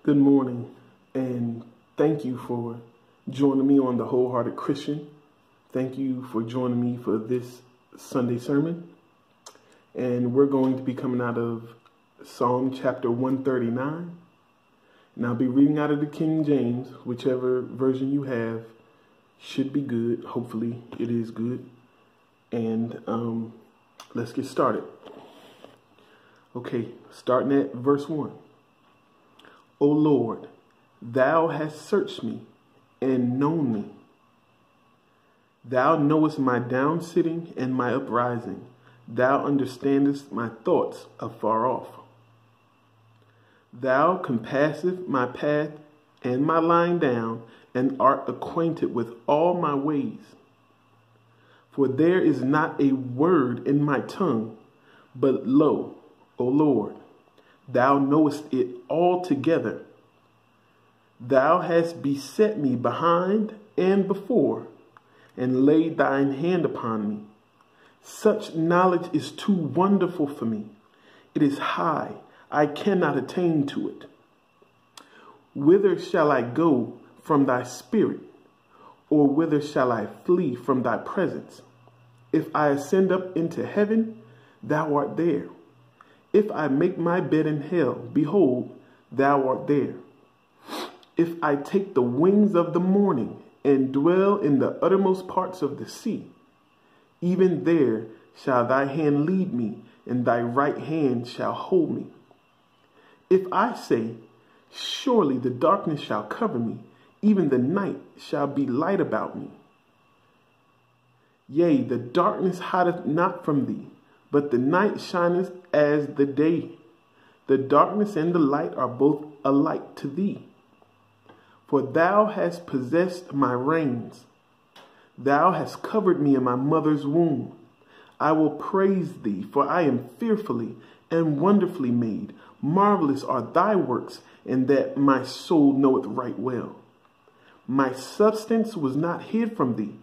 Good morning, and thank you for joining me on the Wholehearted Christian. Thank you for joining me for this Sunday sermon. And we're going to be coming out of Psalm chapter 139. And I'll be reading out of the King James, whichever version you have should be good. Hopefully it is good. And let's get started. Okay, starting at verse 1. O Lord, thou hast searched me and known me. Thou knowest my downsitting and my uprising. Thou understandest my thoughts afar off. Thou compassest my path and my lying down, and art acquainted with all my ways. For there is not a word in my tongue, but lo, O Lord, thou knowest it altogether. Thou hast beset me behind and before, and laid thine hand upon me. Such knowledge is too wonderful for me. It is high, I cannot attain to it. Whither shall I go from thy spirit, or whither shall I flee from thy presence? If I ascend up into heaven, thou art there. If I make my bed in hell, behold, thou art there. If I take the wings of the morning and dwell in the uttermost parts of the sea, even there shall thy hand lead me, and thy right hand shall hold me. If I say, surely the darkness shall cover me, even the night shall be light about me. Yea, the darkness hideth not from thee, but the night shineth as the day. The darkness and the light are both alike to thee. For thou hast possessed my reins. Thou hast covered me in my mother's womb. I will praise thee, for I am fearfully and wonderfully made. Marvelous are thy works, and that my soul knoweth right well. My substance was not hid from thee,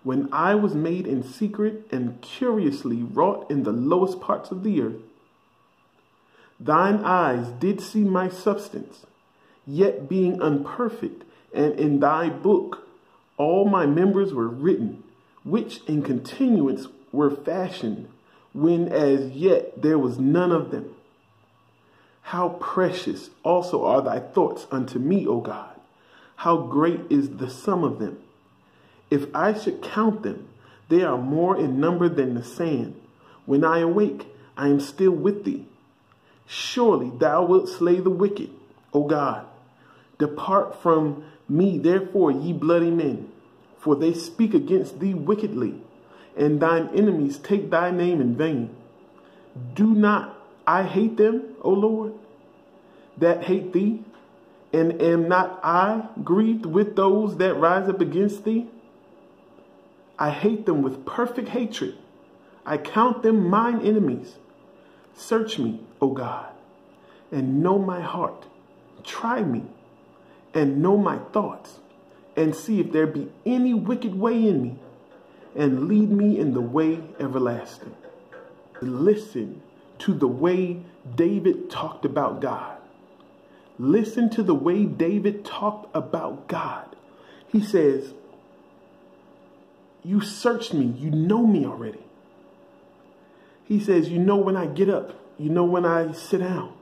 when I was made in secret and curiously wrought in the lowest parts of the earth. Thine eyes did see my substance, yet being unperfect, and in thy book all my members were written, which in continuance were fashioned, when as yet there was none of them. How precious also are thy thoughts unto me, O God! How great is the sum of them! If I should count them, they are more in number than the sand. When I awake, I am still with thee. Surely thou wilt slay the wicked, O God. Depart from me, therefore, ye bloody men, for they speak against thee wickedly, and thine enemies take thy name in vain. Do not I hate them, O Lord, that hate thee? And am not I grieved with those that rise up against thee? I hate them with perfect hatred. I count them mine enemies. Search me, O God, and know my heart. Try me, and know my thoughts, and see if there be any wicked way in me, and lead me in the way everlasting. Listen to the way David talked about God. Listen to the way David talked about God. He says, you searched me, you know me already. He says, you know when I get up, you know when I sit down.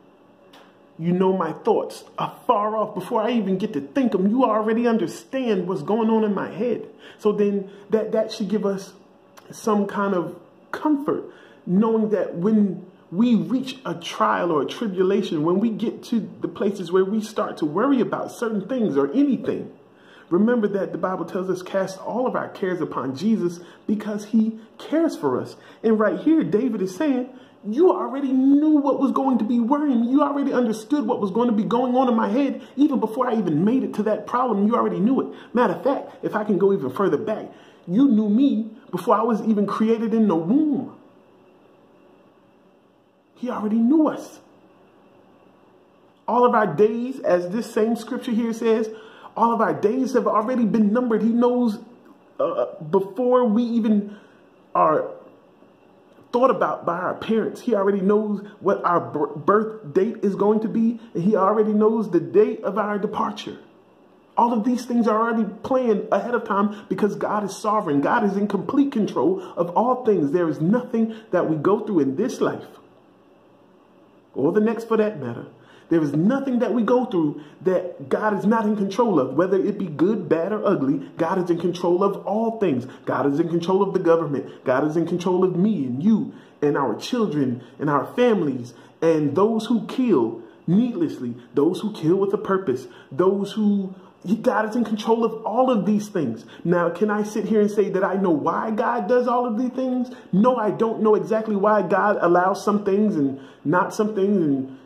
You know my thoughts are far off before I even get to think them. You already understand what's going on in my head. So then that should give us some kind of comfort, knowing that when we reach a trial or a tribulation, when we get to the places where we start to worry about certain things or anything, remember that the Bible tells us cast all of our cares upon Jesus because he cares for us. And right here, David is saying, you already knew what was going to be worrying me. You already understood what was going to be going on in my head. Even before I even made it to that problem, you already knew it. Matter of fact, if I can go even further back, you knew me before I was even created in the womb. He already knew us. All of our days, as this same scripture here says, all of our days have already been numbered. He knows before we even are thought about by our parents. He already knows what our birth date is going to be, and he already knows the date of our departure. All of these things are already planned ahead of time because God is sovereign. God is in complete control of all things. There is nothing that we go through in this life, or the next for that matter. There is nothing that we go through that God is not in control of, whether it be good, bad, or ugly. God is in control of all things. God is in control of the government. God is in control of me and you and our children and our families and those who kill needlessly, those who kill with a purpose, those who... God is in control of all of these things. Now, can I sit here and say that I know why God does all of these things? No, I don't know exactly why God allows some things and not some things. And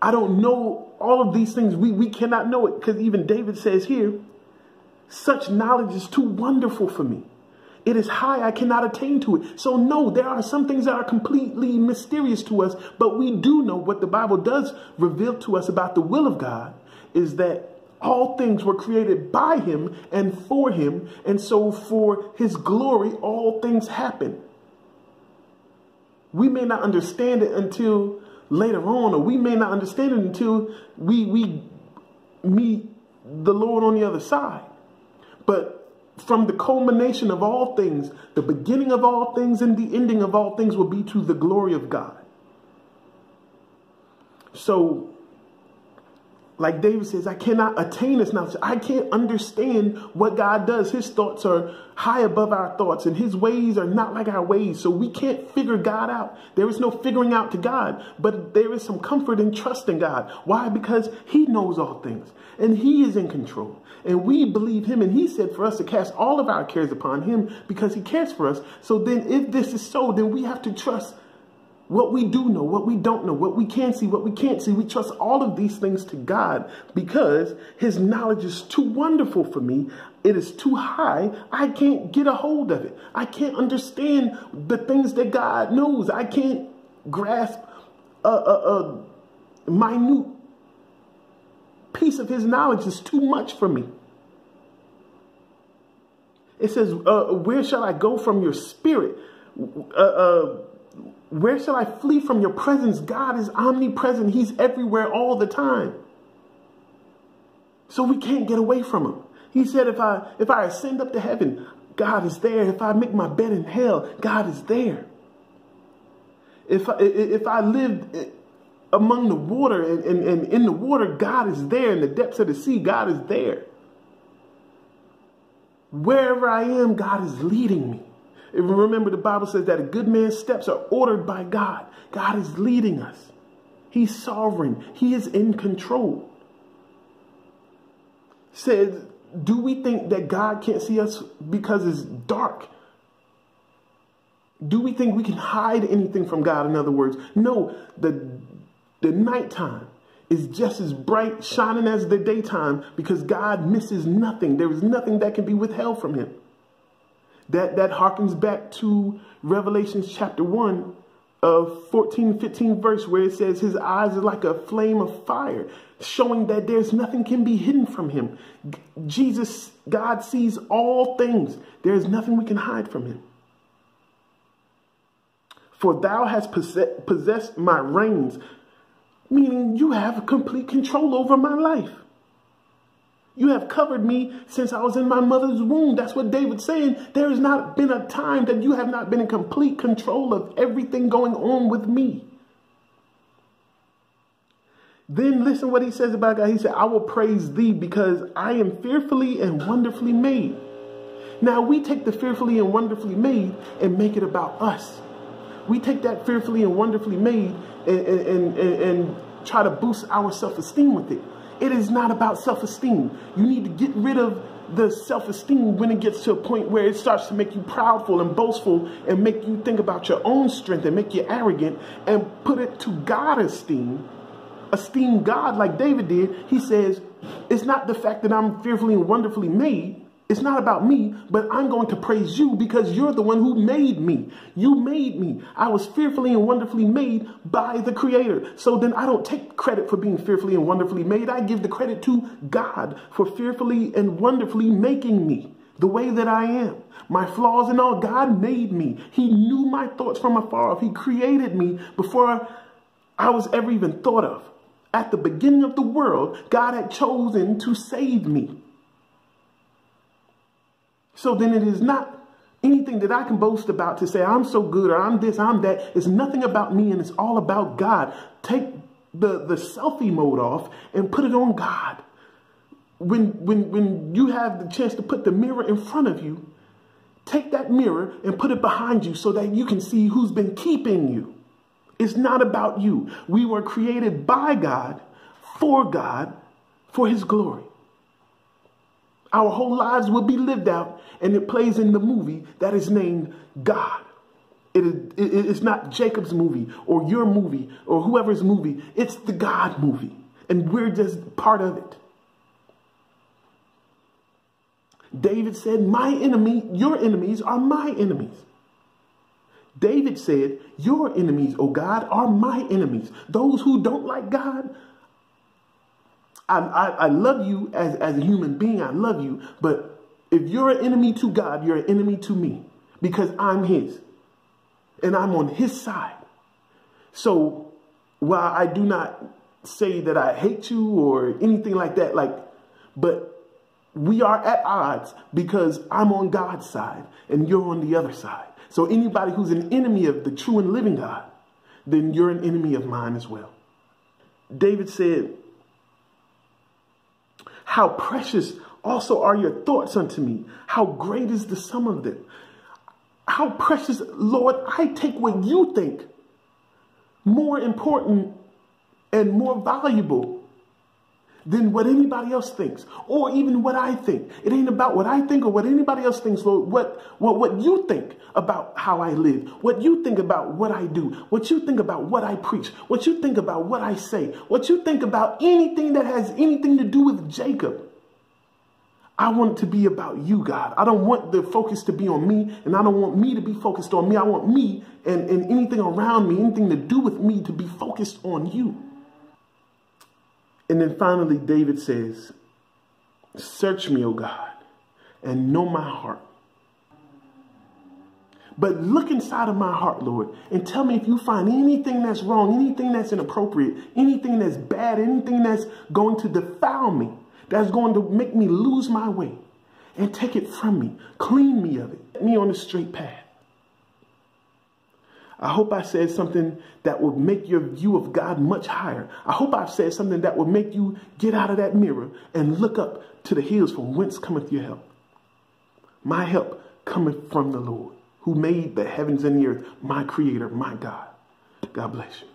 I don't know all of these things. We cannot know it, because even David says here, such knowledge is too wonderful for me. It is high, I cannot attain to it. So no, there are some things that are completely mysterious to us, but we do know what the Bible does reveal to us about the will of God is that all things were created by him and for him. And so for his glory, all things happen. We may not understand it until later on, or we may not understand it until we meet the Lord on the other side. But from the culmination of all things, the beginning of all things and the ending of all things will be to the glory of God. So, like David says, I cannot attain this knowledge. I can't understand what God does. His thoughts are high above our thoughts, and his ways are not like our ways. So we can't figure God out. There is no figuring out to God, but there is some comfort in trusting God. Why? Because he knows all things, and he is in control. And we believe him, and he said for us to cast all of our cares upon him because he cares for us. So then if this is so, then we have to trust what we do know, what we don't know, what we can see, what we can't see. We trust all of these things to God because his knowledge is too wonderful for me. It is too high. I can't get a hold of it. I can't understand the things that God knows. I can't grasp a minute piece of his knowledge. Is too much for me. It says, where shall I go from your spirit? Where shall I flee from your presence? God is omnipresent. He's everywhere all the time. So we can't get away from him. He said, if I ascend up to heaven, God is there. If I make my bed in hell, God is there. If I live among the water and in the water, God is there. In the depths of the sea, God is there. Wherever I am, God is leading me. Remember, the Bible says that a good man's steps are ordered by God. God is leading us. He's sovereign. He is in control. Says, do we think that God can't see us because it's dark? Do we think we can hide anything from God? In other words, no, the nighttime is just as bright shining as the daytime because God misses nothing. There is nothing that can be withheld from him. That harkens back to Revelation chapter 1 of 14, 15 verse where it says his eyes are like a flame of fire, showing that there's nothing can be hidden from him. Jesus, God sees all things. There is nothing we can hide from him. For thou hast possessed my reins, meaning you have complete control over my life. You have covered me since I was in my mother's womb. That's what David's saying. There has not been a time that you have not been in complete control of everything going on with me. Then listen what he says about God. He said, I will praise thee because I am fearfully and wonderfully made. Now we take the fearfully and wonderfully made and make it about us. We take that fearfully and wonderfully made and try to boost our self-esteem with it. It is not about self-esteem. You need to get rid of the self-esteem when it gets to a point where it starts to make you proudful and boastful and make you think about your own strength and make you arrogant, and put it to God esteem. Esteem God like David did. He says, it's not the fact that I'm fearfully and wonderfully made. It's not about me, but I'm going to praise you because you're the one who made me. You made me. I was fearfully and wonderfully made by the Creator. So then I don't take credit for being fearfully and wonderfully made. I give the credit to God for fearfully and wonderfully making me. the way that I am, my flaws and all. God made me. He knew my thoughts from afar off. He created me before I was ever even thought of. At the beginning of the world, God had chosen to save me. So then it is not anything that I can boast about to say I'm so good or I'm this, I'm that. It's nothing about me, and it's all about God. Take the selfie mode off and put it on God. When you have the chance to put the mirror in front of you, take that mirror and put it behind you so that you can see who's been keeping you. It's not about you. We were created by God, for his glory. Our whole lives will be lived out, and it plays in the movie that is named God. It's not Jacob's movie or your movie or whoever's movie. It's the God movie, and we're just part of it. David said, your enemies are my enemies. David said, your enemies, O God, are my enemies. Those who don't like God, I love you as a human being. I love you. But if you're an enemy to God, you're an enemy to me because I'm his and I'm on his side. So while I do not say that I hate you or anything like that, but we are at odds because I'm on God's side and you're on the other side. So anybody who's an enemy of the true and living God, then you're an enemy of mine as well. David said, how precious also are your thoughts unto me. How great is the sum of them. How precious, Lord, I take what you think more important and more valuable than what anybody else thinks, or even what I think. It ain't about what I think or what anybody else thinks, Lord. What you think about how I live, what you think about what I do, what you think about what I preach, what you think about what I say, what you think about anything that has anything to do with Jacob. I want it to be about you, God. I don't want the focus to be on me, and I don't want me to be focused on me. I want me and anything around me, anything to do with me, to be focused on you. And then finally, David says, search me, O God, and know my heart. But look inside of my heart, Lord, and tell me if you find anything that's wrong, anything that's inappropriate, anything that's bad, anything that's going to defile me, that's going to make me lose my way, and take it from me. Clean me of it. Get me on the straight path. I hope I said something that would make your view of God much higher. I hope I've said something that would make you get out of that mirror and look up to the hills from whence cometh your help. My help cometh from the Lord, who made the heavens and the earth, my creator, my God. God bless you.